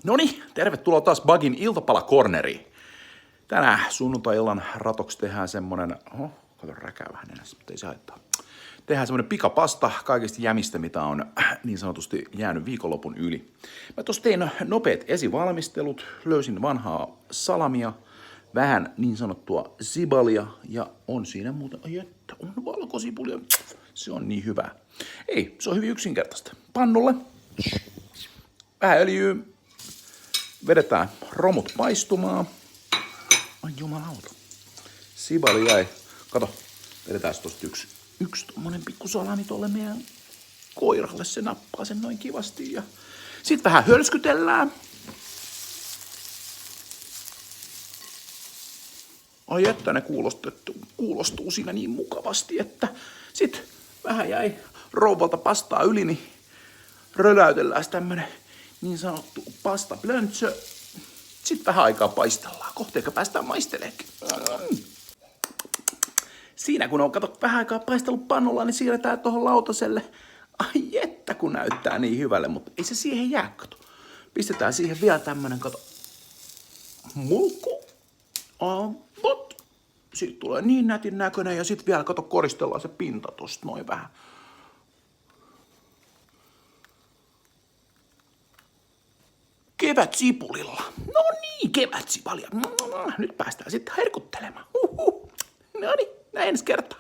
Noniin, tervetuloa taas Bugin iltapalakorneriin. Tänään sunnuntai-illan ratoksi tehdään semmonen, kato räkää vähän enää, mutta ei se haittaa. Tehdään semmonen pikapasta kaikista jämistä, mitä on niin sanotusti jäänyt viikonlopun yli. Mä tossa tein nopeat esivalmistelut, löysin vanhaa salamia, vähän niin sanottua sibalia ja on siinä muuten, ai että on valkosipulia, se on niin hyvä. Ei, se on hyvin yksinkertaista. Pannulle, vähän öljyä, vedetään romut paistumaan. Ai jumalauta. Sibali jäi. Kato, vedetään tosta yksi tommonen pikku salami tolle meidän koiralle. Se nappaa sen noin kivasti. Ja sit vähän hölskytellään. Ai että ne kuulostuu siinä niin mukavasti, että sit vähän jäi rouvalta pastaa yli, niin röläytellään tämmönen niin sanottu pasta blöntsö. Sitten vähän aikaa paistellaan. Kohteeka päästään maisteleekin. Siinä kun on vähän aikaa paistellut pannulla, niin siirretään tuohon lautaselle. Ai että kun näyttää niin hyvälle, mutta ei se siihen jää, kato. Pistetään siihen vielä tämmönen, kato, mulkku. Avot. Siitä tulee niin nätin näköinen ja sitten vielä, kato, koristellaan se pinta tosta noin vähän. Kevätsipulilla. No niin, kevätsipalia. Nyt päästään sitten herkuttelemaan. No niin, näin ensi kertaa.